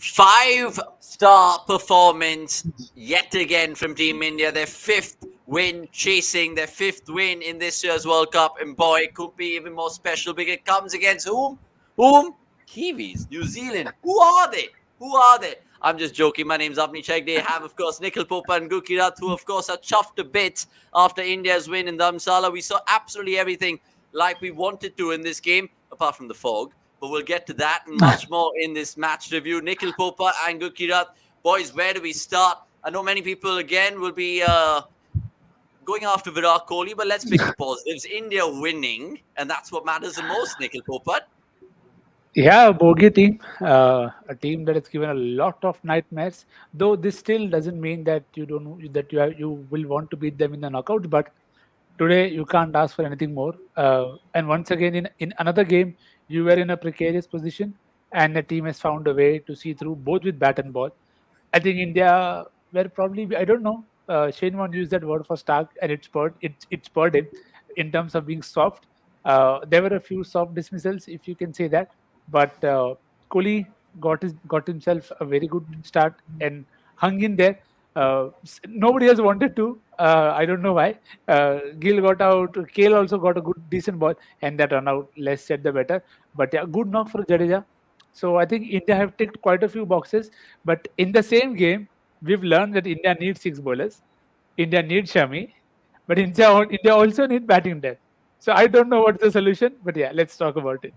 Five-star performance yet again from Team India. Their fifth win, chasing their fifth win in this year's World Cup. And boy, it could be even more special because it comes against whom? Kiwis, New Zealand. Who are they? I'm just joking. My name's Avni Sheikh. They have, of course, Nikhil Popa and Gurkirat, who, of course, are chuffed to bits after India's win in Dharamsala. We saw absolutely everything like we wanted to in this game, apart from the fog. But we'll get to that and much more in this match review. Nikhil Popa and Gurkirat. Boys, where do we start? I know many people, again, will be going after Virat Kohli, but let's pick the positives. India winning, and that's what matters the most, Nikhil Popa. Yeah, bogey team, a team that has given a lot of nightmares. Though this still doesn't mean that you will want to beat them in the knockout. But today you can't ask for anything more. And once again, in another game, you were in a precarious position, and the team has found a way to see through both with bat and ball. I think India were probably, I don't know. Shane Warne used that word for stark, and it spurred him in terms of being soft. There were a few soft dismissals, if you can say that. But Kohli got himself a very good start and hung in there. Nobody else wanted to. I don't know why. Gill got out. Kale also got a decent ball, and that run out. Less said the better. But yeah, good knock for Jadeja. So I think India have ticked quite a few boxes. But in the same game, we've learned that India needs 6 bowlers. India needs Shami, but India also need batting depth. So I don't know what's the solution. But yeah, let's talk about it.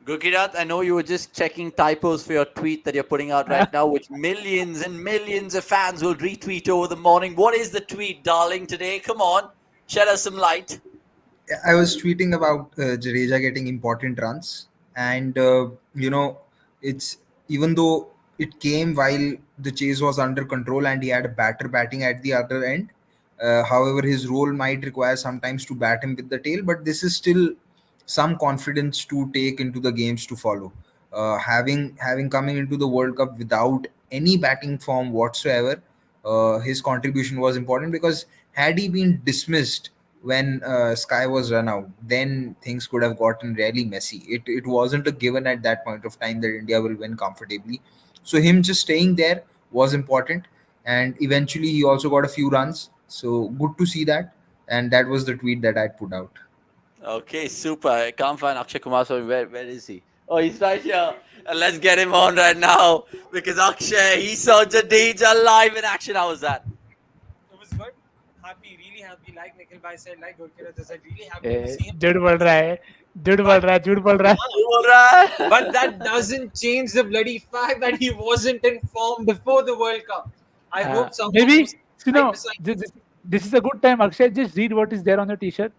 Gurkirat, I know you were just checking typos for your tweet that you're putting out right now, which millions and millions of fans will retweet over the morning. What is the tweet, darling, today? Come on, shed us some light. I was tweeting about Jadeja getting important runs, and it's even though it came while the chase was under control and he had a batter batting at the other end. However, his role might require sometimes to bat him with the tail, but this is still some confidence to take into the games to follow. Having coming into the World Cup without any batting form whatsoever, his contribution was important because had he been dismissed when Sky was run out, then things could have gotten really messy. It wasn't a given at that point of time that India will win comfortably. So him just staying there was important, and eventually he also got a few runs. So good to see that, and that was the tweet that I put out. Okay, super. I can't find Akshay Kumar. So where is he? Oh, he's right here. And let's get him on right now because Akshay, he saw Jadeja live in action. How was that? It was good. Really happy. Like Nikhil Bhai said, like Gurkirat said, really happy to see him. झूठ बोल रहा है. But that doesn't change the bloody fact that he wasn't in form before the World Cup. I hope someone maybe this is a good time. Akshay, just read what is there on your T-shirt.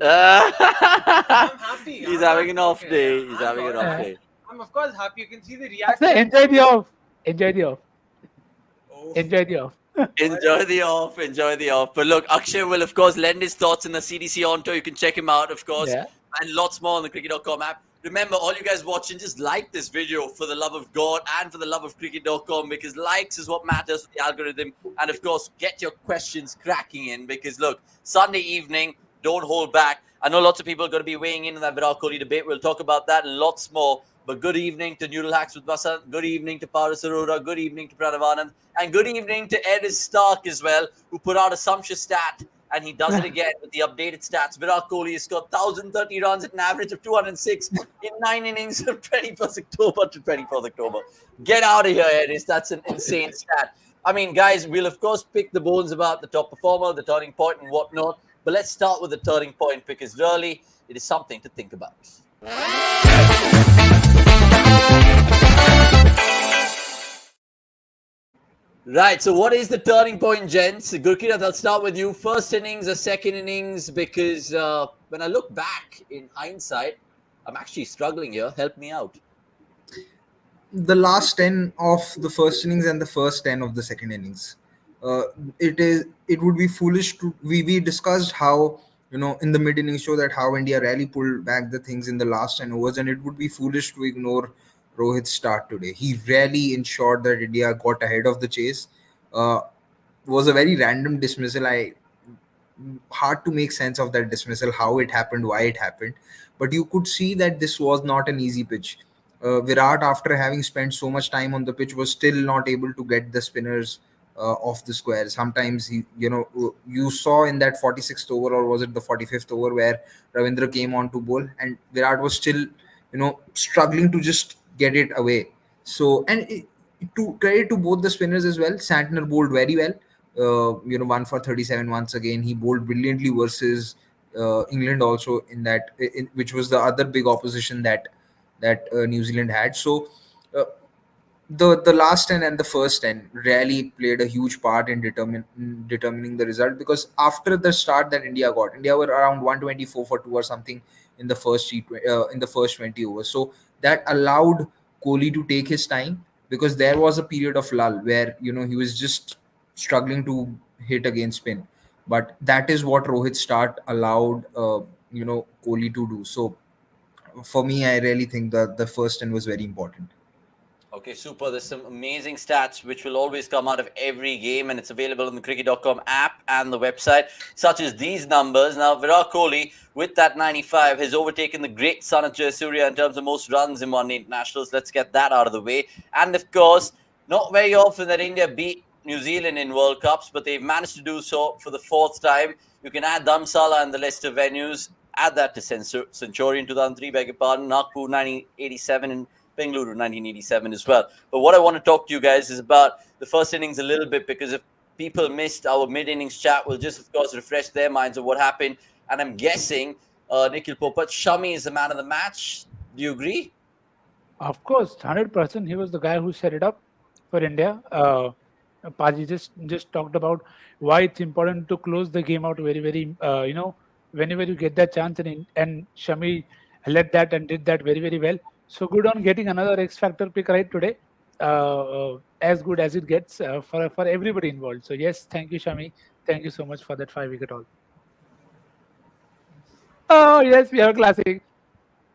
I'm happy. He's having an off day. He's having an off day. I'm of course happy. You can see the reaction. Enjoy the off. Enjoy the off. But look, Akshay will, of course, lend his thoughts in the CDC on tour. You can check him out, of course. Yeah. And lots more on the cricket.com app. Remember, all you guys watching, just like this video for the love of God and for the love of cricket.com, because likes is what matters for the algorithm. And, of course, get your questions cracking in because, look, Sunday evening, don't hold back. I know lots of people are going to be weighing in on that Virat Kohli debate. We'll talk about that and lots more. But good evening to Noodle Hacks with Vasant. Good evening to Paras Arora. Good evening to Pranav Anand. And good evening to Eris Stark as well, who put out a sumptuous stat. And he does it again with the updated stats. Virat Kohli has scored 1,030 runs at an average of 206 in 9 innings from 21st October to 24th October. Get out of here, Eris. That's an insane stat. I mean, guys, we'll, of course, pick the bones about the top performer, the turning point and whatnot. But let's start with the turning point because really it is something to think about. Right, so what is the turning point, gents? Gurkirat, I'll start with you. First innings or second innings? Because when I look back in hindsight, I'm actually struggling here. Help me out. The last 10 of the first innings and the first 10 of the second innings. It would be foolish to we discussed how in the mid innings show that how India really pulled back the things in the last 10 overs, and it would be foolish to ignore Rohit's start today. He really ensured that India got ahead of the chase. Uh, was a very random dismissal. I hard to make sense of that dismissal, how it happened, why it happened. But you could see that this was not an easy pitch. Virat, after having spent so much time on the pitch, was still not able to get the spinners off the square. Sometimes you saw in that 46th over, or was it the 45th over, where Ravindra came on to bowl, and Virat was still struggling to just get it away. So, and to credit to both the spinners as well, Santner bowled very well. 1 for 37 once again. He bowled brilliantly versus England also, which was the other big opposition that New Zealand had. So uh, the last 10 and the first 10 really played a huge part in determining the result, because after the start that India were around 124 for 2 or something in the first 20 overs. So that allowed Kohli to take his time, because there was a period of lull where he was just struggling to hit against spin. But that is what Rohit's start allowed Kohli to do. So for me, I really think that the first 10 was very important. Okay, super. There's some amazing stats which will always come out of every game, and it's available on the cricket.com app and the website, such as these numbers. Now, Virat Kohli, with that 95, has overtaken the great son of Jayasuriya in terms of most runs in one-day internationals. Let's get that out of the way. And of course, not very often that India beat New Zealand in World Cups, but they've managed to do so for the fourth time. You can add Dharamsala and the list of venues. Add that to Centurion 2003, beg your pardon, Nagpur 1987, and Bengaluru 1987 as well. But what I want to talk to you guys is about the first innings a little bit, because if people missed our mid-innings chat, we'll just, of course, refresh their minds of what happened. And I'm guessing, Nikhil Popat, Shami is the man of the match. Do you agree? Of course, 100%. He was the guy who set it up for India. Paji just talked about why it's important to close the game out very, very, whenever you get that chance, and Shami led that and did that very, very well. So good on getting another X Factor pick right today. As good as it gets for everybody involved. So yes, thank you, Shami. Thank you so much for that 5-wicket haul. Oh yes, we have a classic.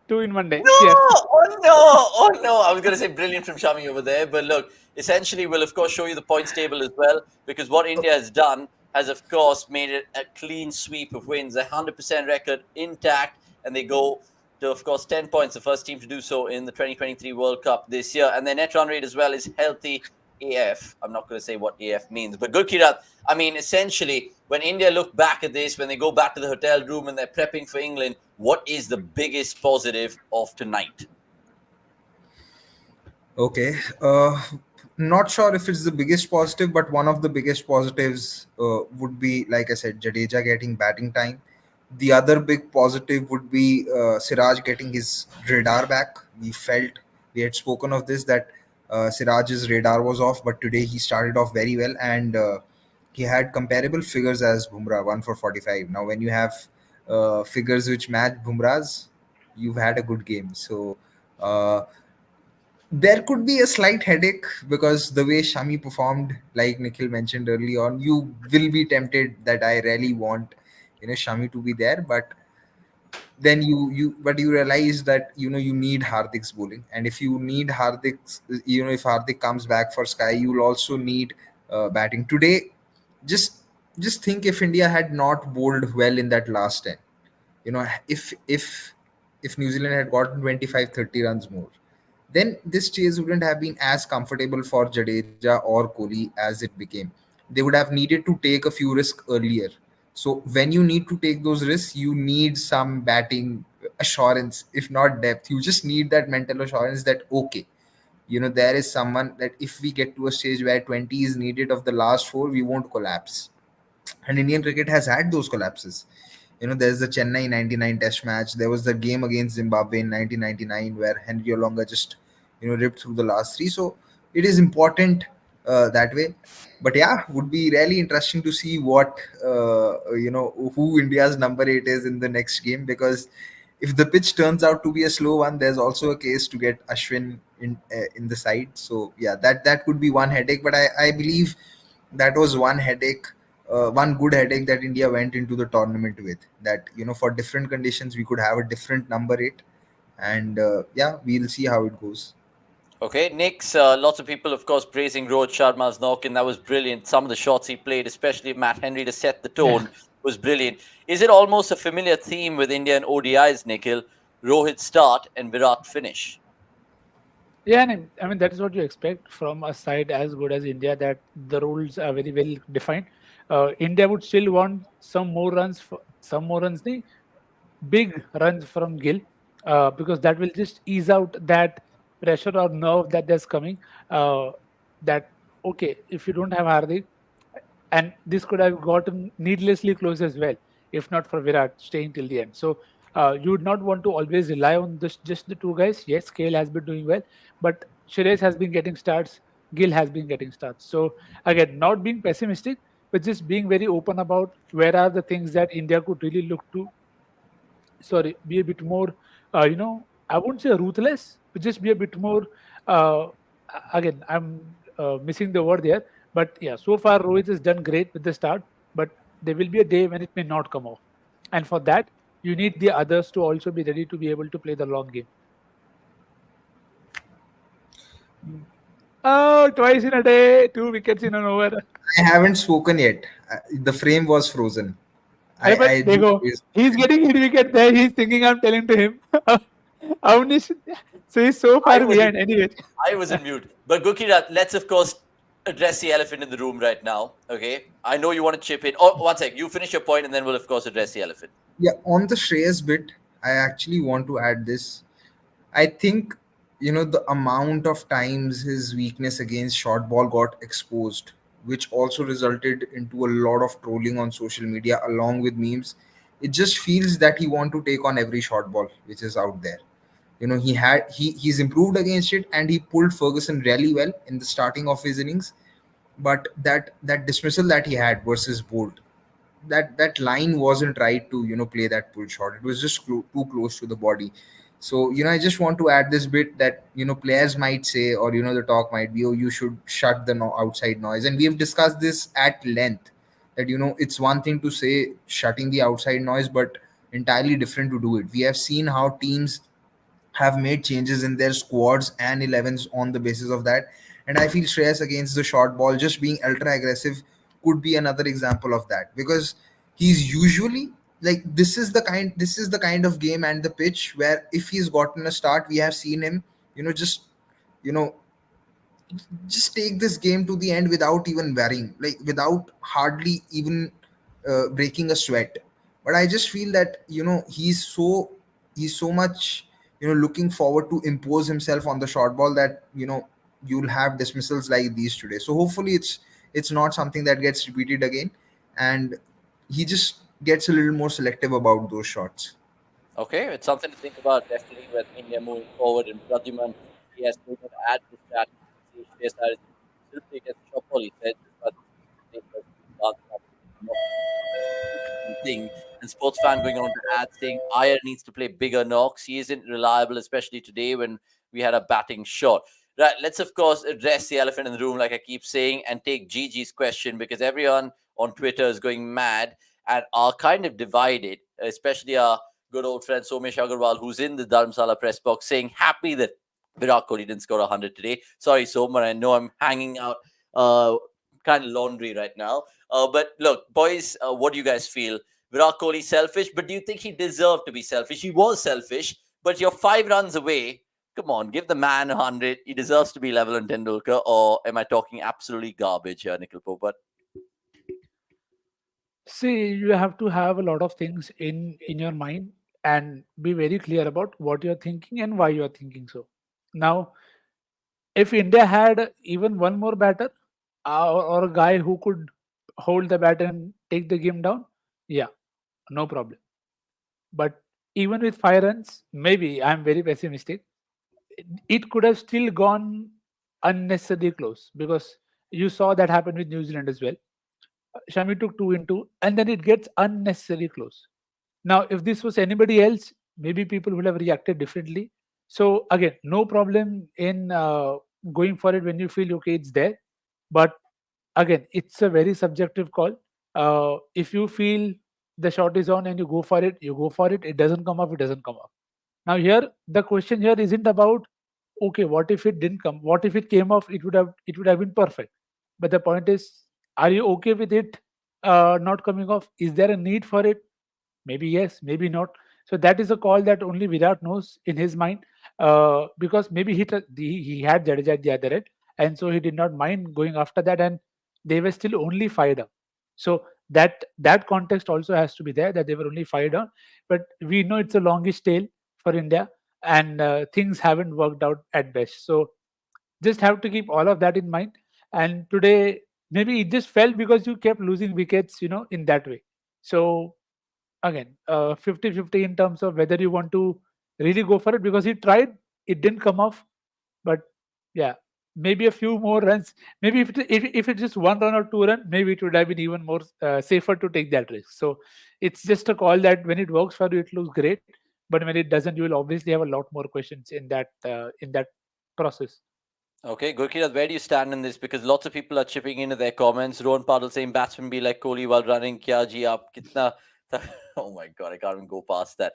2 in 1 day. No! Yes. Oh no! Oh no! I was going to say brilliant from Shami over there, but look, essentially we'll of course show you the points table as well, because what India has done has of course made it a clean sweep of wins, a 100% record intact, and they go to, of course, 10 points, the first team to do so in the 2023 World Cup this year. And their net run rate as well is healthy AF. I'm not going to say what AF means, but good, Kirat. I mean, essentially, when India look back at this, when they go back to the hotel room and they're prepping for England, what is the biggest positive of tonight? Okay. Not sure if it's the biggest positive, but one of the biggest positives would be, like I said, Jadeja getting batting time. The other big positive would be Siraj getting his radar back. We had spoken of this, that Siraj's radar was off, but today he started off very well, and he had comparable figures as Bumrah, 1 for 45. Now, when you have figures which match Bumrah's, you've had a good game. So, there could be a slight headache, because the way Shami performed, like Nikhil mentioned early on, you will be tempted that I really want Shami to be there, but then you realize that you need Hardik's bowling, and if you need Hardik's, if Hardik comes back for Sky, you'll also need batting today. Just think, if India had not bowled well in that last 10, if New Zealand had gotten 25-30 runs more, then this chase wouldn't have been as comfortable for Jadeja or Kohli as it became. They would have needed to take a few risks earlier. So when you need to take those risks, you need some batting assurance, if not depth. You just need that mental assurance that, okay, there is someone that if we get to a stage where 20 is needed of the last four, we won't collapse. And Indian cricket has had those collapses. There's the Chennai 99 test match. There was the game against Zimbabwe in 1999 where Henry Olonga just, ripped through the last three. So it is important that way. But yeah, would be really interesting to see what, who India's number 8 is in the next game, because if the pitch turns out to be a slow one, there's also a case to get Ashwin in the side. So yeah, that could be one headache. But I believe that was one headache one good headache that India went into the tournament with. That for different conditions we could have a different number eight, and yeah, we'll see how it goes. Okay, Nick's lots of people, of course, praising Rohit Sharma's knock, and that was brilliant. Some of the shots he played, especially Matt Henry to set the Yeah. tone, was brilliant. Is it almost a familiar theme with India and ODIs, Nikhil? Rohit start and Virat finish. Yeah, and I mean that is what you expect from a side as good as India. That the rules are very well defined. India would still want some more runs, the big runs from Gill, because that will just ease out that pressure or nerve that there's coming. Uh, that okay, if you don't have Hardik, and this could have gotten needlessly close as well if not for Virat staying till the end. So you would not want to always rely on this, just the two guys. Yes, Kale has been doing well, but Shreyas has been getting starts, Gill has been getting starts. So again, not being pessimistic, but just being very open about where are the things that India could really look to, sorry, be a bit more, I wouldn't say ruthless, but just be a bit more. Uh, Again, I'm missing the word there, but yeah, so far Rohit has done great with the start, but there will be a day when it may not come off, and for that you need the others to also be ready to be able to play the long game. Oh, twice in a day, 2 wickets in an over. I haven't spoken yet. The frame was frozen. Hey, but I there you do go. always. He's getting hit wicket there. He's thinking I'm telling to him. Avnish, so he's so I far was in, behind. Anyway, I was in mute. But Gukirat, let's of course address the elephant in the room right now. Okay, I know you want to chip in. Oh, one sec. You finish your point, and then we'll of course address the elephant. Yeah, on the Shreyas bit, I actually want to add this. I think the amount of times his weakness against short ball got exposed, which also resulted into a lot of trolling on social media along with memes. It just feels that he want to take on every short ball which is out there. He's improved against it, and he pulled Ferguson really well in the starting of his innings. But that dismissal that he had versus Bolt, that line wasn't right to play that pull shot. It was just too close to the body. So I just want to add this bit that players might say, or the talk might be, oh, you should shut the outside noise, and we have discussed this at length, that it's one thing to say shutting the outside noise, but entirely different to do it. We have seen how teams have made changes in their squads and 11s on the basis of that. And I feel Shreyas against the short ball, just being ultra aggressive, could be another example of that, because he's usually like, this is the kind of game and the pitch where if he's gotten a start, we have seen him, just you know take this game to the end without even worrying, like without hardly even breaking a sweat. But I just feel that he's so much looking forward to impose himself on the short ball, that you'll have dismissals like these today. So hopefully it's not something that gets repeated again, and he just gets a little more selective about those shots. Okay, it's something to think about definitely with India moving forward. And Pradyuman, he has to add to that. Shreyas is still play against short ball. He said, but thing. And sports fan going on to add saying Iyer needs to play bigger knocks. He isn't reliable, especially today when we had a batting shot. Right, let's of course address the elephant in the room, like I keep saying, and take Gigi's question, because everyone on Twitter is going mad and are kind of divided, especially our good old friend Somesh Agarwal, who's in the Dharamsala press box, saying happy that Virat Kohli didn't score 100 today. Sorry, Somer, I know I'm hanging out kind of laundry right now. But look, boys, what do you guys feel? Virat Kohli selfish, but do you think he deserved to be selfish? He was selfish, but you're 5 runs away. Come on, give the man 100. He deserves to be level on Tendulkar. Or am I talking absolutely garbage here, Nikhil Popat? see, you have to have a lot of things in your mind and be very clear about what you're thinking and why you're thinking so. Now, if India had even one more batter, or a guy who could hold the bat and take the game down, yeah, no problem. But even with 5 runs, maybe I'm very pessimistic. It could have still gone unnecessarily close, because you saw that happen with New Zealand as well. Shami took 2 in 2, and then it gets unnecessarily close. Now, if this was anybody else, maybe people would have reacted differently. So again, no problem in going for it when you feel okay, it's there. But again, it's a very subjective call. If you feel the shot is on and you go for it, you go for it. It doesn't come up, it doesn't come up. Now here the question here isn't about, okay, what if it didn't come? What if it came off? It would have been perfect. But the point is, are you okay with it not coming off? Is there a need for it? Maybe yes, maybe not. So that is a call that only Virat knows in his mind, because maybe he had Jadeja at the other end, and so he did not mind going after that, and they were still only fired up. So that context also has to be there, that they were only fired on. But we know it's a longish tail for India, and things haven't worked out at best. So just have to keep all of that in mind. And today maybe it just fell because you kept losing wickets, in that way. So again, 50-50 in terms of whether you want to really go for it, because he tried, it didn't come off. But yeah, maybe a few more runs, maybe if it's just one run or two run, maybe it would have been even more safer to take that risk. So it's just a call that when it works for you, it looks great, but when it doesn't, you will obviously have a lot more questions in that process. Okay, Gurkirad, where do you stand in this? Because lots of people are chipping into their comments. Rohan Padal saying batsmen be like Kohli while running. Kya ji aap kitna? Oh my God, I can't even go past that.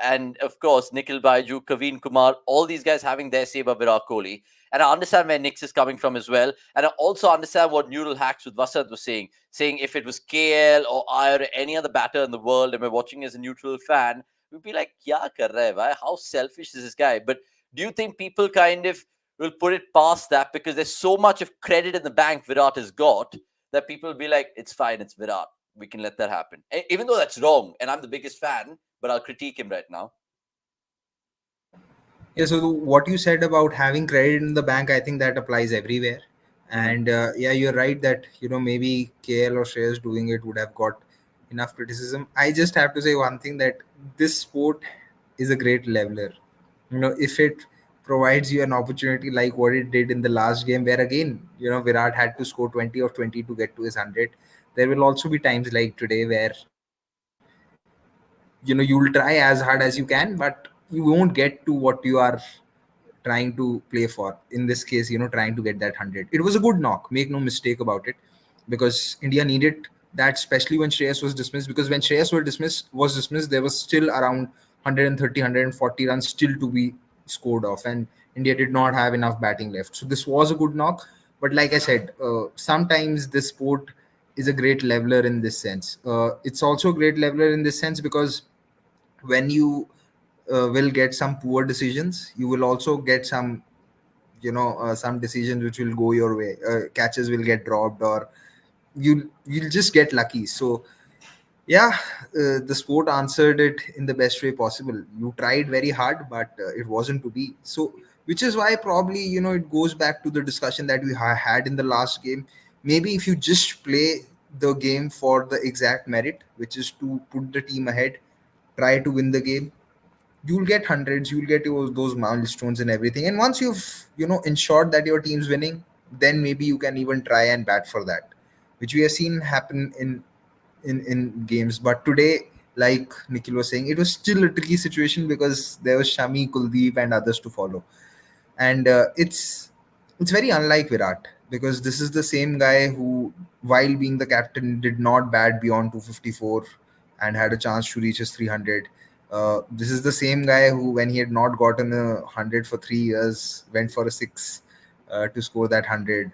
And of course, Nikhil Baiju, Kaveen Kumar, all these guys having their say about Virat Kohli. And I understand where Nix is coming from as well. And I also understand what Neural Hacks with Vasant was saying if it was KL or I or any other batter in the world and we're watching as a neutral fan, we'd be like, kya kar raha hai, bhai? How selfish is this guy? But do you think people kind of will put it past that because there's so much of credit in the bank Virat has got that people will be like, it's fine, it's Virat. We can let that happen. Even though that's wrong, and I'm the biggest fan, but I'll critique him right now. Yeah, so what you said about having credit in the bank, I think that applies everywhere. And yeah, you're right that maybe KL or Shreyas doing it would have got enough criticism. I just have to say one thing, that this sport is a great leveler. If it provides you an opportunity like what it did in the last game, where again Virat had to score 20 or 20 to get to his 100. There will also be times like today where you'll try as hard as you can, but you won't get to what you are trying to play for. In this case, trying to get that 100. It was a good knock, make no mistake about it, because India needed that, especially when Shreyas was dismissed. Because when Shreyas was dismissed, there was still around 130, 140 runs still to be scored off, and India did not have enough batting left. So this was a good knock. But like I said, sometimes this sport is a great leveler in this sense. It's also a great leveler in this sense because when you will get some poor decisions, you will also get some decisions which will go your way. Catches will get dropped, or you'll just get lucky. So yeah, the sport answered it in the best way possible. You tried very hard, but it wasn't to be. So which is why probably it goes back to the discussion that we had in the last game. Maybe if you just play the game for the exact merit, which is to put the team ahead, try to win the game, you'll get hundreds, you'll get those milestones and everything. And once you've ensured that your team's winning, then maybe you can even try and bat for that, which we have seen happen in games. But today, like Nikhil was saying, it was still a tricky situation because there was Shami, Kuldeep, and others to follow. And it's very unlike Virat, because this is the same guy who, while being the captain, did not bat beyond 254 and had a chance to reach his 300. This is the same guy who, when he had not gotten 100 for 3 years, went for a six to score that 100.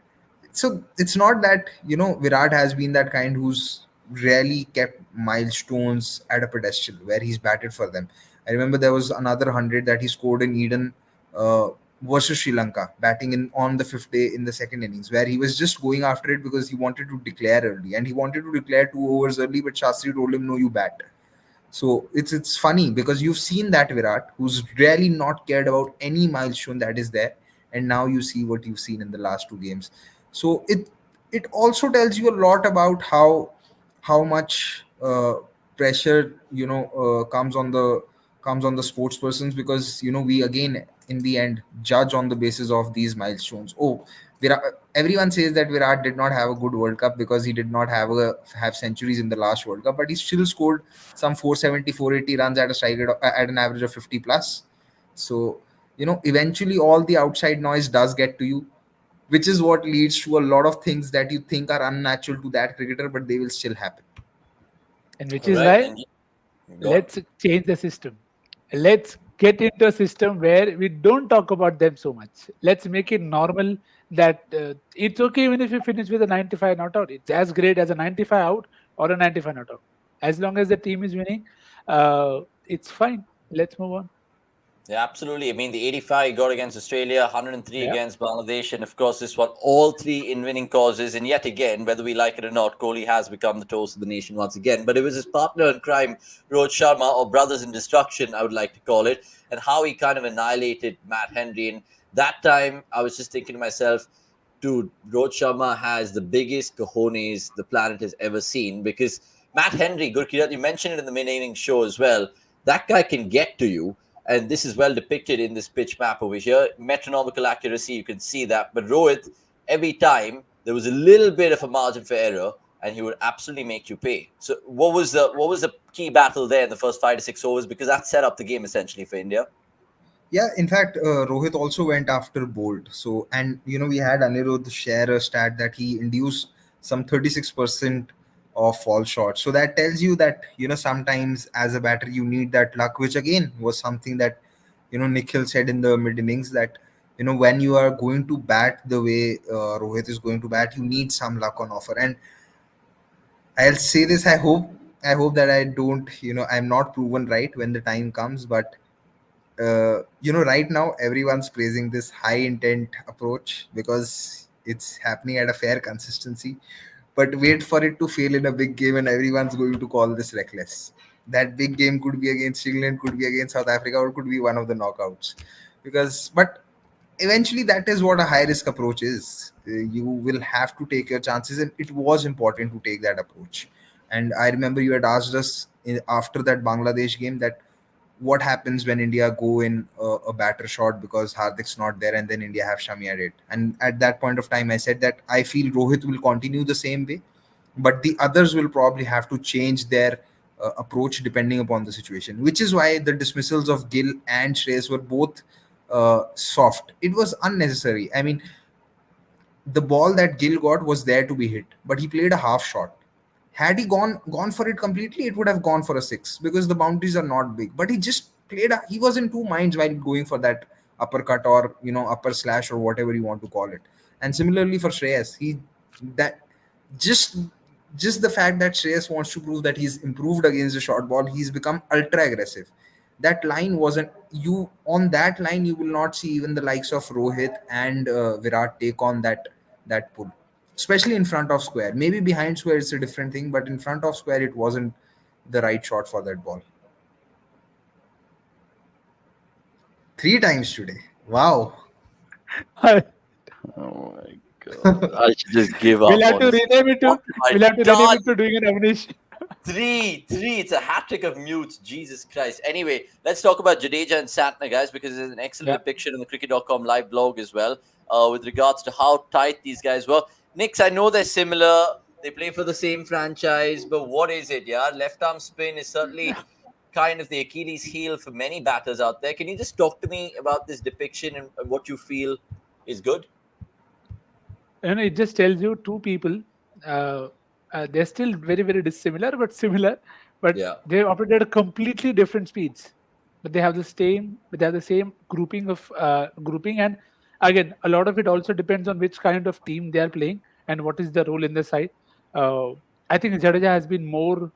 So it's not that Virat has been that kind who's really kept milestones at a pedestal where he's batted for them. I remember there was another 100 that he scored in Eden uh, versus Sri Lanka, batting in on the fifth day in the second innings, where he was just going after it because he wanted to declare early, and he wanted to declare 2 overs early, but Shastri told him, "No, you bat." So it's funny because you've seen that Virat, who's really not cared about any milestone that is there, and now you see what you've seen in the last two games. So it also tells you a lot about how much pressure comes on the sports persons, because we again in the end judge on the basis of these milestones. Oh, Virat, everyone says that Virat did not have a good World Cup because he did not have centuries in the last World Cup, but he still scored some 470, 480 runs at a strike rate at an average of 50 plus. So eventually all the outside noise does get to you. which is what leads to a lot of things that you think are unnatural to that cricketer, but they will still happen. And which All is right, why and go on. let's change the system. Let's get into a system where we don't talk about them so much. Let's make it normal that it's okay even if you finish with a 95 not out. It's as great as a 95 out or a 95 not out. As long as the team is winning, it's fine. Let's move on. Yeah, absolutely. I mean, the 85 he got against Australia, 103 Yeah. against Bangladesh, and of course, this one, all three in winning causes. And yet again, whether we like it or not, Kohli has become the toast of the nation once again. But it was his partner in crime, Rohit Sharma, or brothers in destruction, I would like to call it, and how he kind of annihilated Matt Henry. And that time, I was just thinking to myself, dude, Rohit Sharma has the biggest cojones the planet has ever seen because Matt Henry, Gurkirat, you mentioned it in the main innings show as well. That guy can get to you. And this is well depicted in this pitch map over here. Metronomical accuracy, you can see that. But Rohit, every time there was a little bit of a margin for error, and he would absolutely make you pay. So, what was the key battle there in the first 5 to 6 overs? Because that set up the game essentially for India. Yeah, in fact, Rohit also went after Bolt. So, and we had Anirudh share a stat that he induced some 36% of fall shots. So that tells you that sometimes as a batter you need that luck, which again was something that Nikhil said in the mid innings, that when you are going to bat the way Rohit is going to bat, you need some luck on offer. And I'll say this: I hope that I don't, I'm not proven right when the time comes, but right now everyone's praising this high intent approach because it's happening at a fair consistency. But wait for it to fail in a big game, and everyone's going to call this reckless. That big game could be against England, could be against South Africa, or could be one of the knockouts. But eventually, that is what a high risk approach is. You will have to take your chances, and it was important to take that approach. And I remember you had asked us after that Bangladesh game that what happens when India go in a batter shot because Hardik's not there, and then India have Shami at it. And at that point of time, I said that I feel Rohit will continue the same way, but the others will probably have to change their approach depending upon the situation, which is why the dismissals of Gill and Shreyas were both soft. It was unnecessary. I mean, the ball that Gill got was there to be hit, but he played a half shot. Had he gone for it completely, it would have gone for a six because the boundaries are not big. But he just he was in two minds while going for that uppercut or upper slash or whatever you want to call it. And similarly for Shreyas, that just just the fact that Shreyas wants to prove that he's improved against the short ball, he's become ultra aggressive. That line wasn't you on that line. You will not see even the likes of Rohit and Virat take on that pull, especially in front of square. Maybe behind square it's a different thing, but in front of square it wasn't the right shot for that ball. Three times today. Wow. Oh my god! I should just give up. We'll have to Honestly, rename it to. what have I We'll have to rename done? it to doing an nomination. Three. It's a hat trick of mutes. Jesus Christ. Anyway, let's talk about Jadeja and Santner, guys, because there's an excellent Yeah. depiction in the cricket.com live blog as well with regards to how tight these guys were. Knicks, I know they're similar. They play for the same franchise, but what is it? Yeah, left arm spin is certainly kind of the Achilles heel for many batters out there. Can you just talk to me about this depiction and what you feel is good? It just tells you two people. Uh, they're still very, very dissimilar, but similar. But Yeah. they operate at completely different speeds. But they have the same. They have the same grouping, and again, a lot of it also depends on which kind of team they are playing and what is the role in the side. Uh, I think Jadeja has been more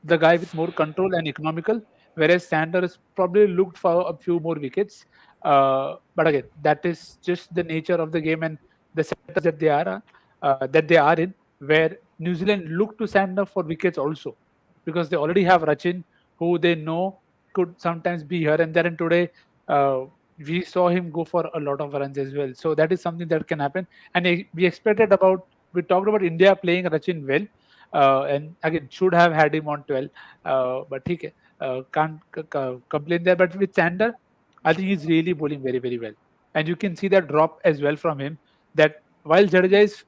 the guy with more control and economical, whereas Sanders probably looked for a few more wickets. But again, that is just the nature of the game and the setup that they are in, where New Zealand look to Sanders for wickets also, because they already have Rachin, who they know could sometimes be here and there. And today, uh, we saw him go for a lot of runs as well. So that is something that can happen. And we expected about we talked about India playing Rachin well, and again should have had him on 12, but he can't complain there. But with Sander, I think he's really bowling very, very well, and you can see that drop as well from him, that while Jadeja is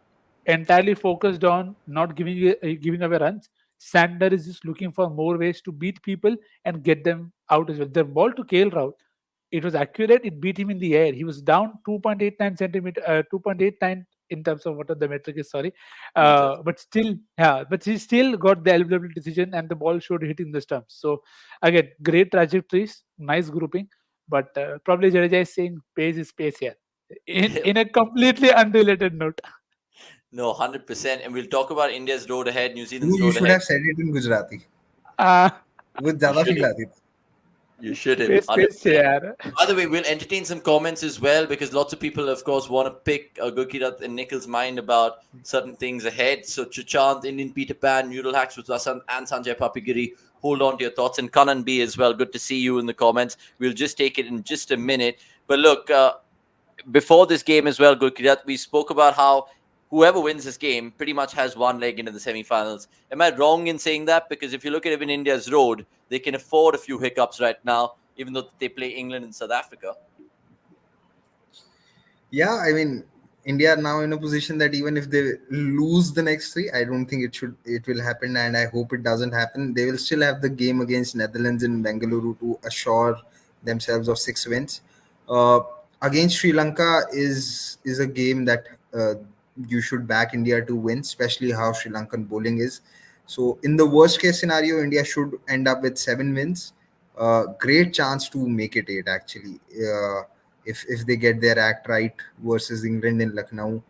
entirely focused on not giving away runs, Sander is just looking for more ways to beat people and get them out as well. The ball to KL Rahul, it was accurate. It beat him in the air. He was down 2.89 centimeter, 2.89 in terms of what the metric is. Sorry, Meters. but he still got the eligible decision, and the ball showed hitting the stumps. So again, great trajectories, nice grouping, but probably Jadeja is saying pace is pace here. In a completely unrelated note. No, 100%. And we'll talk about India's road ahead, New Zealand's You road should ahead. have said it in Gujarati. Uh, वो ज़्यादा should feel have. आती थी. You should have. pace 100%. yaar. By the way, we'll entertain some comments as well because lots of people, of course, want to pick Gurkirat and Nikhil's mind about certain things ahead. So, Chuchant, Indian Peter Pan, Neural Hacks with us, and Sanjay Papigiri, hold on to your thoughts. And Kanan B as well. Good to see you in the comments. We'll just take it in just a minute. But look, before this game as well, Gurkirat, we spoke about how whoever wins this game pretty much has one leg into the semi-finals. Am I wrong in saying that? Because if you look at even India's road, they can afford a few hiccups right now, even though they play England and South Africa. Yeah, I mean, India are now in a position that even if they lose the next three, I don't think it will happen, and I hope it doesn't happen. They will still have the game against Netherlands in Bengaluru to assure themselves of 6 wins. Against Sri Lanka is a game that you should back India to win, especially how Sri Lankan bowling is. So in the worst case scenario, India should end up with 7 wins. Great chance to make it 8 actually. If they get their act right versus England in Lucknow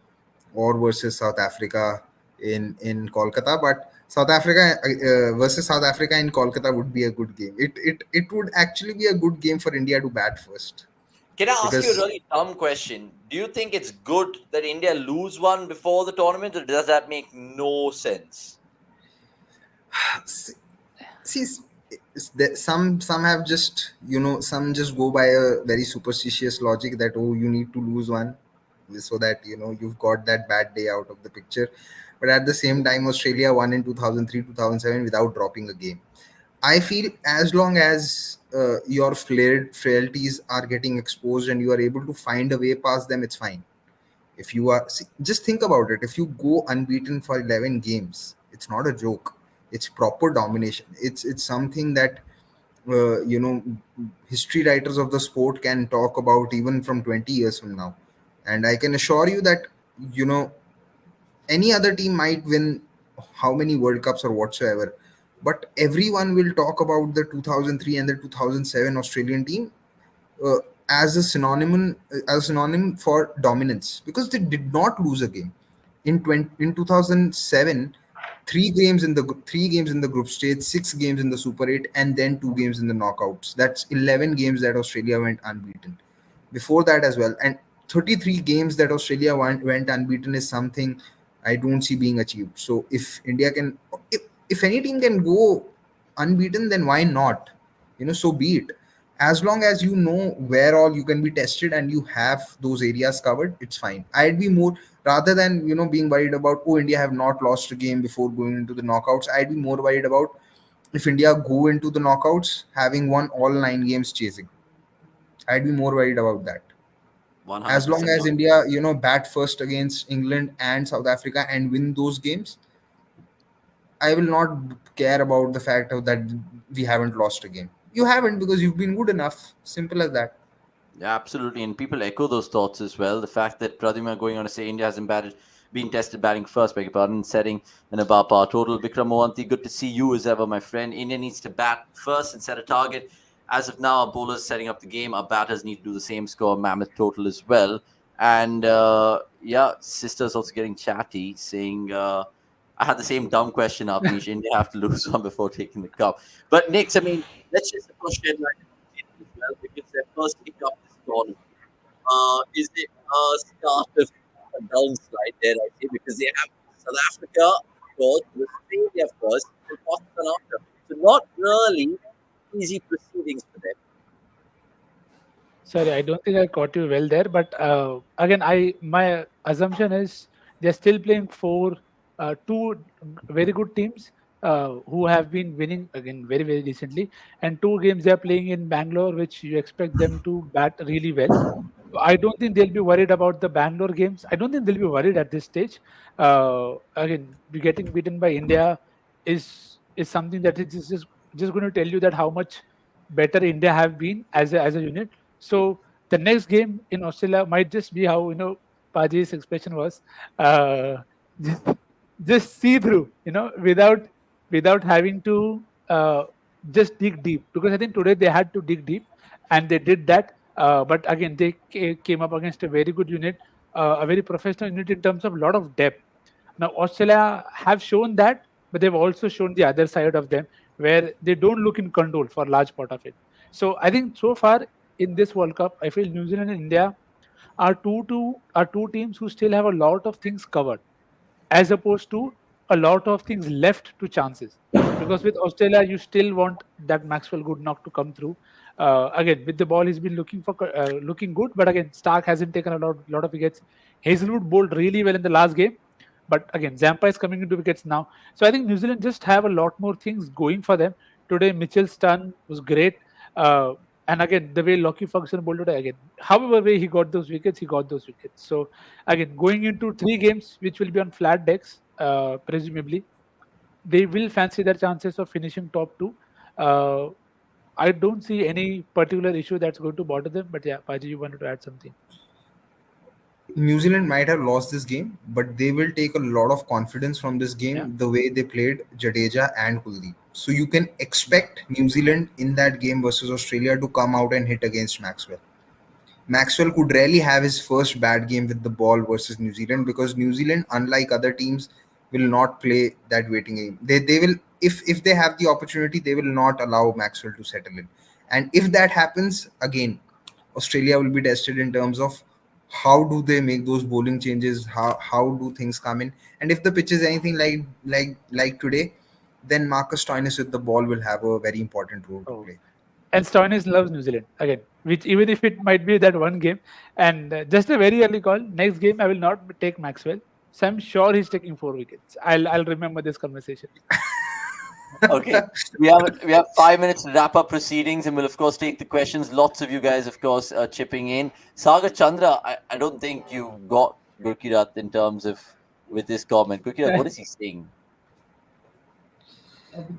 or versus South Africa in Kolkata. But South Africa versus South Africa in Kolkata would be a good game. It would actually be a good game for India to bat first. Can I ask you a Because really dumb question? Do you think it's good that India lose one before the tournament, or does that make no sense? see, some have just some just go by a very superstitious logic that you need to lose one so that you've got that bad day out of the picture. But at the same time, Australia won in 2003 2007 without dropping a game. I feel as long as your frailties are getting exposed and you are able to find a way past them, it's fine. If you are, just think about it. If you go unbeaten for 11 games, it's not a joke. It's proper domination. It's something that uh, you know history writers of the sport can talk about even from 20 years from now. And I can assure you that you know any other team might win how many World Cups or whatsoever, but everyone will talk about the 2003 and the 2007 Australian team uh, as a synonym for dominance, because they did not lose a game in 2007. Three games in the group stage, 6 games in the Super 8, and then 2 games in the knockouts. That's 11 games that Australia went unbeaten. Before that as well, and 33 games that Australia went unbeaten is something I don't see being achieved. So if India can, if any team can go unbeaten, then why not? So be it. As long as you know where all you can be tested and you have those areas covered, it's fine. I'd be more, rather than being worried about, oh, India have not lost a game before going into the knockouts. I'd be more worried about if India go into the knockouts having won all 9 games chasing. I'd be more worried about that. As long 100%. as India, bat first against England and South Africa and win those games, I will not care about the fact of that we haven't lost a game. You haven't, because you've been good enough. Simple as that. Yeah, absolutely. And people echo those thoughts as well. The fact that Pradima going on to say India hasn't been tested batting first, beg your pardon, setting an above par total. Vikram Mohanty, good to see you as ever, my friend. India needs to bat first and set a target. As of now, our bowlers setting up the game. Our batters need to do the same, score a mammoth total as well. And Sister's also getting chatty, saying, I had the same dumb question, Avnish. India have to lose one before taking the cup. But Nick, I mean, let's just approach headline as well, because their first hiccup this tournament. Is it a start of a downslide there, I say, because they have South Africa first, Australia first, and Pakistan after. So not really easy proceedings for them. Sorry, I don't think I caught you well there. But again, my assumption is they're still playing two very good teams who have been winning again very very recently, and 2 games they are playing in Bangalore, which you expect them to bat really well. I don't think they'll be worried about the Bangalore games. I don't think they'll be worried at this stage. Again, getting beaten by India is something that is just going to tell you that how much better India have been as a unit. So the next game in Australia might just be how Paji's expression was, uh, just, just see through, without having to just dig deep. Because I think today they had to dig deep, and they did that. But again, they came up against a very good unit, a very professional unit in terms of a lot of depth. Now, Australia have shown that, but they've also shown the other side of them, where they don't look in control for a large part of it. So I think so far in this World Cup, I feel New Zealand and India are two teams who still have a lot of things covered, as opposed to a lot of things left to chances. Because with Australia, you still want that Maxwell good knock to come through. Again, with the ball, he's been looking good, but again, Stark hasn't taken a lot of wickets. Hazelwood bowled really well in the last game, but again, Zampa is coming into wickets now. So I think New Zealand just have a lot more things going for them. Today, Mitchell's turn was great. And again, the way Lockie Ferguson bowled today, again, however way he got those wickets, he got those wickets. So again, going into 3 games, which will be on flat decks, presumably, they will fancy their chances of finishing top 2. Uh, I don't see any particular issue that's going to bother them. But yeah, Paji, you wanted to add something. New Zealand might have lost this game, but they will take a lot of confidence from this game, Yeah. the way they played Jadeja and Kohli. So you can expect New Zealand in that game versus Australia to come out and hit against Maxwell. Maxwell could rarely have his first bad game with the ball versus New Zealand, because New Zealand, unlike other teams, will not play that waiting game. They will, if they have the opportunity, they will not allow Maxwell to settle in. And if that happens again, Australia will be tested in terms of how do they make those bowling changes, how do things come in, and if the pitch is anything like today, then Marcus Stoinis with the ball will have a very important role to Oh. play. And Stoinis loves New Zealand again, which even if it might be that one game, and just a very early call. Next game, I will not take Maxwell, so I'm sure he's taking 4 wickets. I'll remember this conversation. Okay, we have 5 minutes to wrap up proceedings, and we'll of course take the questions. Lots of you guys, of course, chipping in. Sagar Chandra, I don't think you got Gurkirat in terms of with this comment. Gurkirat, what is he saying?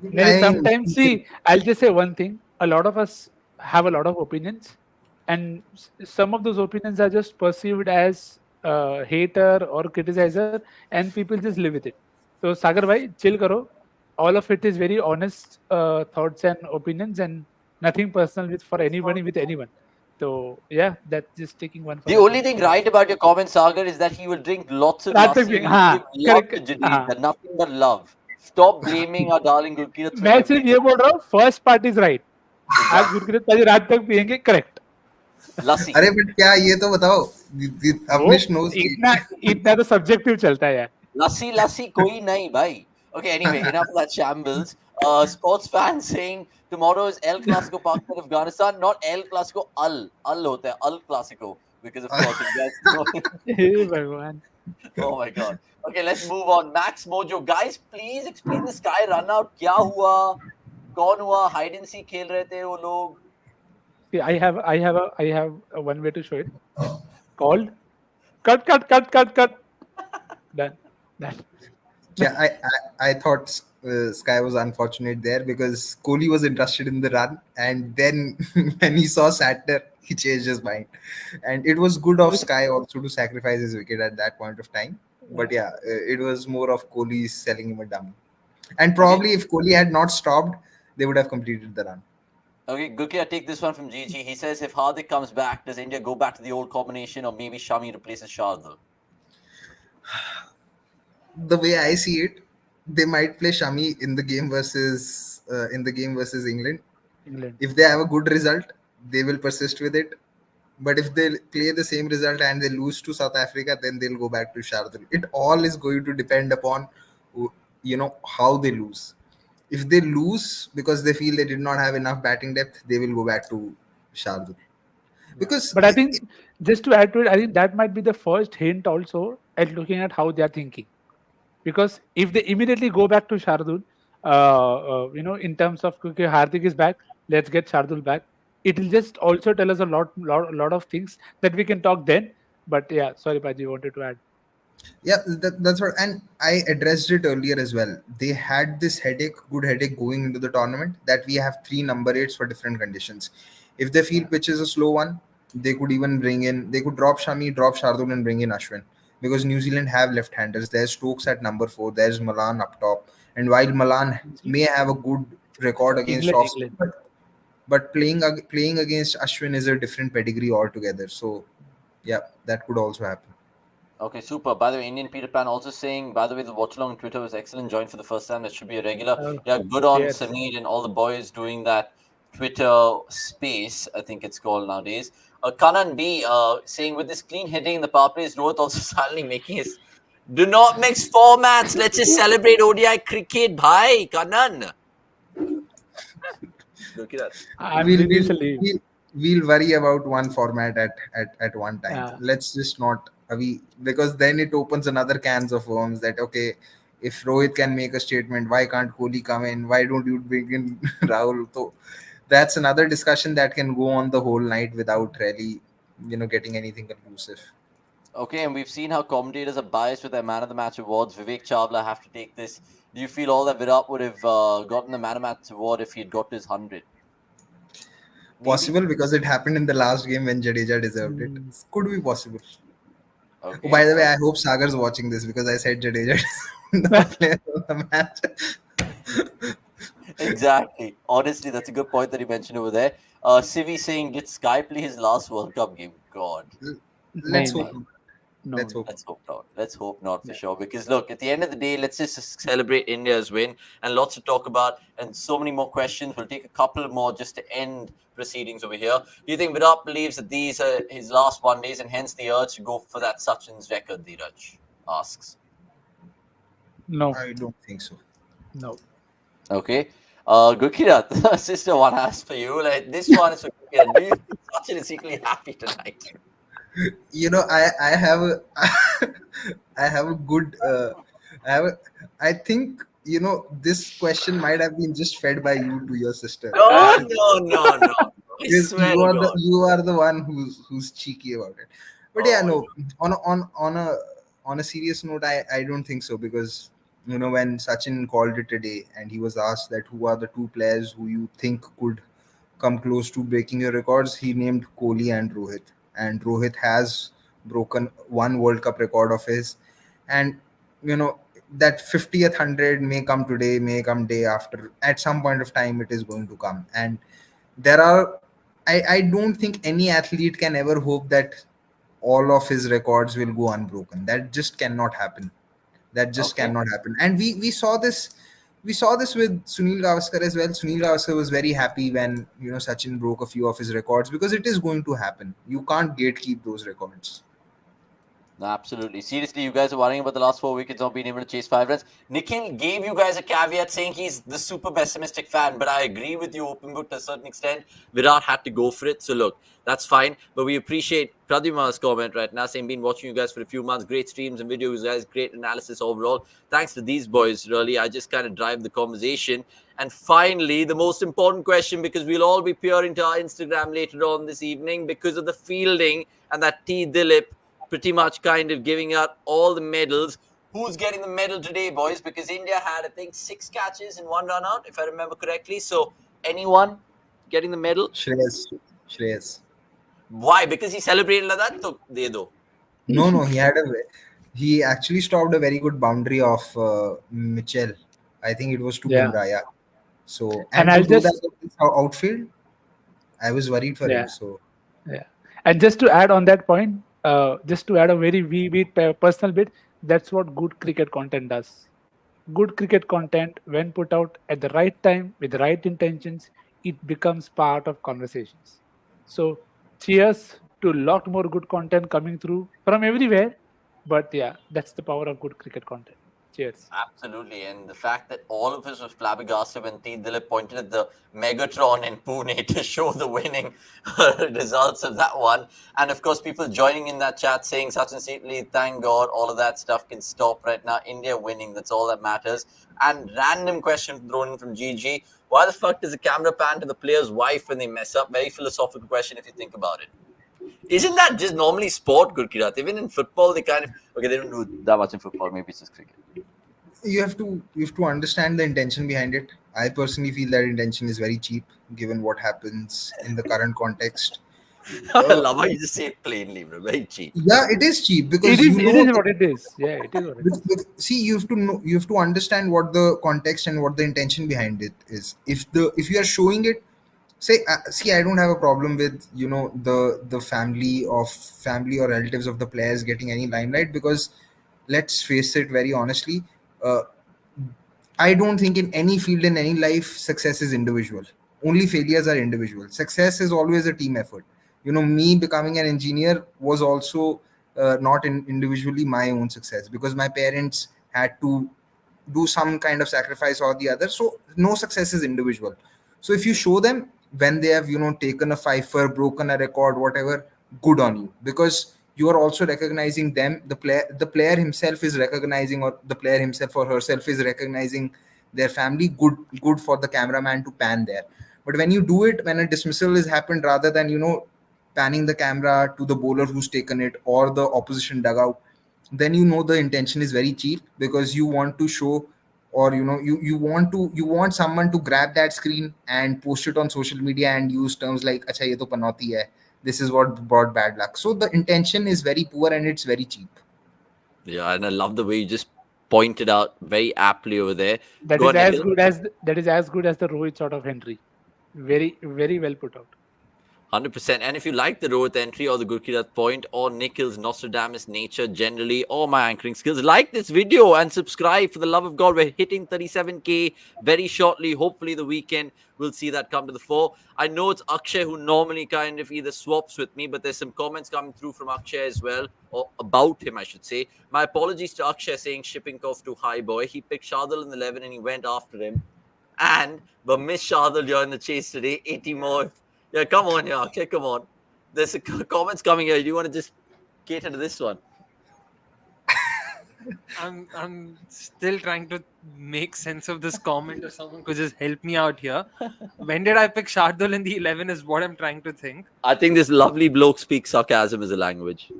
There is sometimes, see, I'll just say one thing. A lot of us have a lot of opinions, and some of those opinions are just perceived as hater or criticizer, and people just live with it. So, Sagar bhai, chill karo. All of it is very honest thoughts and opinions, and nothing personal for anybody with anyone. So, yeah, that's just taking one for The the only team. thing right about your comment, Sagar, is that he will drink lots of Ratak lassi. bhi- He will हाँ, give love to correct. Jadeja, nothing but love. Stop blaming our darling Gurkirat for मैं सिर्फ everything. ये बोल रहा हूँ, first part is right. आज Exactly. Gurkirat पाजी रात तक पियेंगे, करेक्ट. Lassi. अरे बट क्या ये तो बताओ, वो अवनिश knows इतना तो सब्जेक्टिव चलता है यार. Lassi, koi nahi, bhai. Okay, anyway, enough of that shambles. Sports fans saying tomorrow is El Clasico Pakistan Afghanistan, not El Clasico Al hota hai, Al Clasico, because of course you guys know. हे भगवान. Oh my god. Okay, let's move on. Max Mojo, guys, please explain the Sky run out. क्या हुआ? कौन हुआ? Hide and seek खेल रहे थे वो लोग. See, I have a one way to show it. Called. Cut. Done. Yeah, I thought Sky was unfortunate there because Kohli was interested in the run, and then when he saw Santner, he changed his mind. And it was good of Sky also to sacrifice his wicket at that point of time. But yeah, it was more of Kohli selling him a dummy. And probably if Kohli had not stopped, they would have completed the run. Okay, Gurki, I take this one from Gigi. He says, if Hardik comes back, does India go back to the old combination, or maybe Shami replaces Shardul? The way I see it, they might play Shami in the game versus England. If they have a good result, they will persist with it. But if they play the same result and they lose to South Africa, then they'll go back to Shardul. It all is going to depend upon how they lose. If they lose because they feel they did not have enough batting depth, they will go back to Shardul. But I think, just to add to it, I think that might be the first hint also at looking at how they are thinking. Because if they immediately go back to Shardul, in terms of okay, Hardik is back, let's get Shardul back. It will just also tell us a lot of things that we can talk then. But yeah, sorry, Paji, wanted to add. Yeah, that's what, and I addressed it earlier as well. They had this good headache going into the tournament, that we have 3 number 8s for different conditions. If they feel pitch is a slow one, They could even they could drop Shami, drop Shardul, and bring in Ashwin, because New Zealand have left-handers. There's Stokes at number 4. There's Malan up top, and while Malan may have a good record against off, England. but playing against Ashwin is a different pedigree altogether. So yeah, that could also happen. Okay, super. By the way, Indian Peter Pan also saying, by the way, the watch along on Twitter was excellent. Joined for the first time. That should be a regular. Yeah, good on Cheers. Sameer and all the boys doing that Twitter space, I think it's called nowadays. Kanan B saying, with this clean hitting in the power plays, Rohit also suddenly making his. Do not mix formats. Let's just celebrate ODI cricket, bhai. Kanan. Look at that. I'm We'll, really we'll, silly. we'll worry about one format at one time. Yeah. Let's just not because then it opens another cans of worms that, okay, if Rohit can make a statement, why can't Kohli come in? Why don't you bring in Rahul? So that's another discussion that can go on the whole night without really, getting anything conclusive. Okay, and we've seen how commentators are biased with their Man of the Match awards. Vivek Chawla have to take this. Do you feel all that Virat would have gotten the Man of the Match award if he had got his 100? Possible, because it happened in the last game when Jadeja deserved it. Could be possible. Okay. Oh, by the way, I hope Sagar's watching this, because I said Jadeja is the player of the match. Exactly. Honestly, that's a good point that you mentioned over there. Sivi saying, did Sky play his last World Cup game? God. Let's hope. No. Let's hope. Let's hope not. Let's hope not for sure. Because look, at the end of the day, let's just celebrate India's win, and lots to talk about, and so many more questions. We'll take a couple more just to end proceedings over here. Do you think Virat believes that these are his last one days, and hence the urge to go for that Sachin's record? Dheeraj asks. No. I don't think so. No. Okay. Gurkirat, sister one asks for you. Like, this one is for Gurkirat. Do you think Sachin is secretly happy tonight? I have a I have a good I think this question might have been just fed by you to your sister. No. I Because swear to God. you are the one who's cheeky about it. But yeah, no. On a serious note, I don't think so, because when Sachin called it a day and he was asked that who are the two players who you think could come close to breaking your records, he named Kohli and Rohit. And Rohit has broken one World Cup record of his, and that 50th 100 may come today, may come day after. At some point of time, it is going to come, and there are. I don't think any athlete can ever hope that all of his records will go unbroken. That just cannot happen. Cannot happen. And we saw this. We saw this with Sunil Gavaskar as well. Sunil Gavaskar was very happy when Sachin broke a few of his records, because it is going to happen. You can't gatekeep those records. No, absolutely. Seriously, you guys are worrying about the last 4 wickets not being able to chase 5 runs. Nikhil gave you guys a caveat saying he's the super pessimistic fan, but I agree with you, open book, to a certain extent. Virat had to go for it. So look, that's fine. But we appreciate Pradhuma's comment right now saying, been watching you guys for a few months. Great streams and videos, guys. Great analysis overall. Thanks to these boys, really. I just kind of drive the conversation. And finally, the most important question, because we'll all be peering to our Instagram later on this evening because of the fielding and that T. Dilip pretty much kind of giving out all the medals. Who's getting the medal today, boys? Because India had, I think, 6 catches in 1 run out, if I remember correctly. So anyone getting the medal? Shreyas. Why? Because he celebrated like that? So de do. No. He actually stopped a very good boundary of Mitchell. I think it was to Bumrah. Yeah. So And to I'll do just that outfield, I was worried for him. So and just to add on that point, just to add a very wee personal bit, that's what good cricket content does. Good cricket content, when put out at the right time with the right intentions, it becomes part of conversations. So cheers to a lot more good content coming through from everywhere. But yeah, that's the power of good cricket content. Cheers. Absolutely. And the fact that all of us was flabbergasted when T. Dilip pointed at the Megatron in Pune to show the winning results of that one. And of course, people joining in that chat saying, Sachin Seatley, thank God, all of that stuff can stop right now. India winning, that's all that matters. And random question thrown in from GG. Why the fuck does the camera pan to the player's wife when they mess up? Very philosophical question if you think about it. Isn't that just normally sport, Gurkirat? Even in football, they kind of they don't do that much in football. Maybe it's just cricket. You have to understand the intention behind it. I personally feel that intention is very cheap given what happens in the current context. I love how you just say it plainly, bro. Very cheap. Yeah, it is cheap because It is what it is. Yeah, it is what it is. see, you have to know, you have to understand what the context and what the intention behind it is. If you are showing it, say, see, I don't have a problem with the family or relatives of the players getting any limelight, because let's face it very honestly, uh, I don't think in any field, in any life, success is individual. Only failures are individual. Success is always a team effort. Me becoming an engineer was also not individually my own success, because my parents had to do some kind of sacrifice or the other. So no success is individual. So if you show them when they have taken a fifer, broken a record, whatever, good on you, because you are also recognizing them. The player himself is recognizing, or the player himself or herself is recognizing their family. Good for the cameraman to pan there. But when you do it when a dismissal is happened, rather than panning the camera to the bowler who's taken it or the opposition dugout, then the intention is very cheap, because you want to show, or you want someone to grab that screen and post it on social media and use terms like acha ye to panauti hai, this is what brought bad luck. So the intention is very poor and it's very cheap. Yeah, and I love the way you just pointed out very aptly over there. That Go is on, as Nikhil. good as the Rohit shot of Henry. Very, very well put out. 100%. And if you like the Rohit entry or the Gurkirat point or Nikhil's Nostradamus nature generally or my anchoring skills, like this video and subscribe for the love of God. We're hitting 37K very shortly. Hopefully the weekend we'll see that come to the fore. I know it's Akshay who normally kind of either swaps with me, but there's some comments coming through from Akshay as well, or about him, I should say. My apologies to Akshay saying shipping off to high boy. He picked Shardul in the 11 and he went after him. But Miss Shardul, you're in the chase today. 80 more. Yeah, come on here. Okay, come on. There's comments coming here. Do you want to just cater to this one? I'm still trying to make sense of this comment, or someone could just help me out here. When did I pick Shardul in the 11 is what I'm trying to think. I think this lovely bloke speaks sarcasm as a language.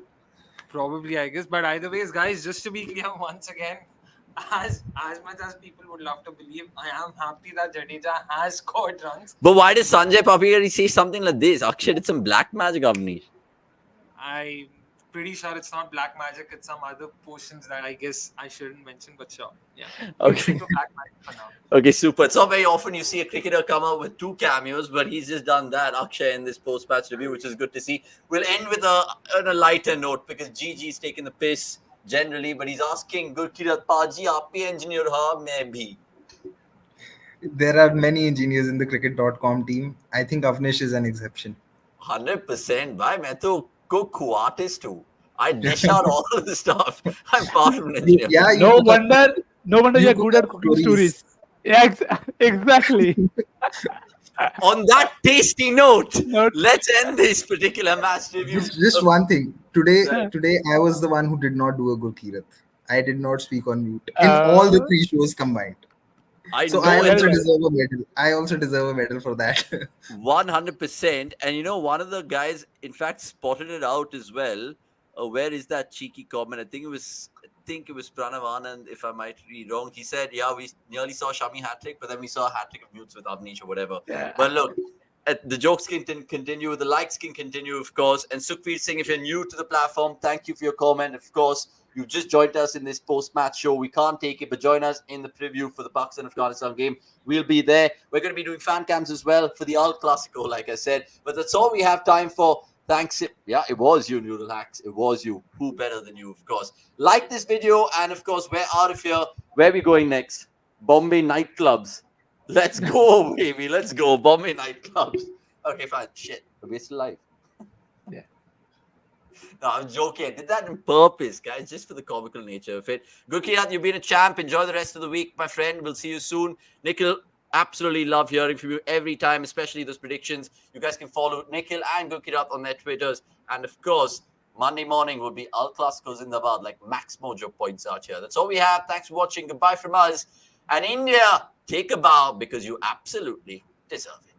Probably, I guess. But either ways, guys, just to be clear once again, as much as people would love to believe, I am happy that Jadeja has scored runs. But why does Sanjay Papigari say something like this? Akshay did some black magic, Avnish. I'm pretty sure it's not black magic. It's some other potions that I guess I shouldn't mention, but sure. Yeah. Okay. Stick to black magic for now. Okay, super. It's not very often you see a cricketer come out with 2 cameos, but he's just done that, Akshay, in this post-match review, which is good to see. We'll end with on a lighter note, because GG's taking the piss generally, but he's asking Gurkirat Paji, aap bhi engineer ha, main bhi. There are many engineers in the cricket.com team. I think Avnish is an exception. 100%. Bhai, main to cook who, artist who. I dish out all of the stuff. I'm part of an engineer. Yeah, No wonder you you're cook good at up cooking stories. stories. Yeah, exactly. On that tasty note, let's end this particular match review. Just one thing. Today, Right. I was the one who did not do a Gurkirat. I did not speak on mute in all the 3 shows combined. So I also deserve a medal. I also deserve a medal for that. 100%. And one of the guys, in fact, spotted it out as well. Where is that cheeky comment? I think it was Pranav Anand, if I might be wrong. He said, yeah, we nearly saw Shami hat-trick, but then we saw a hat-trick of mutes with Avnish or whatever. Yeah. But look, the jokes can continue, the likes can continue, of course. And Sukhveer Singh, if you're new to the platform, thank you for your comment. Of course, you've just joined us in this post-match show. We can't take it, but join us in the preview for the Pakistan-Afghanistan game. We'll be there. We're going to be doing fan cams as well for the Al Clasico, like I said. But that's all we have time for. Thanks. Yeah, it was you, Noodle Hacks. It was you. Who better than you, of course. Like this video, and of course, we're out of here. Where are we going next? Bombay nightclubs. Let's go, baby. Let's go. Bombay nightclubs. Okay, fine. Shit. We're still live. Yeah. No, I'm joking. I did that on purpose, guys, just for the comical nature of it. Gurkirat, you've been a champ. Enjoy the rest of the week, my friend. We'll see you soon. Nikhil, absolutely love hearing from you every time, especially those predictions. You guys can follow Nikhil and Gurkirat on their Twitters. And of course, Monday morning will be Al Clasico Zindabad, like Max Mojo points out here. That's all we have. Thanks for watching. Goodbye from us. And India, take a bow because you absolutely deserve it.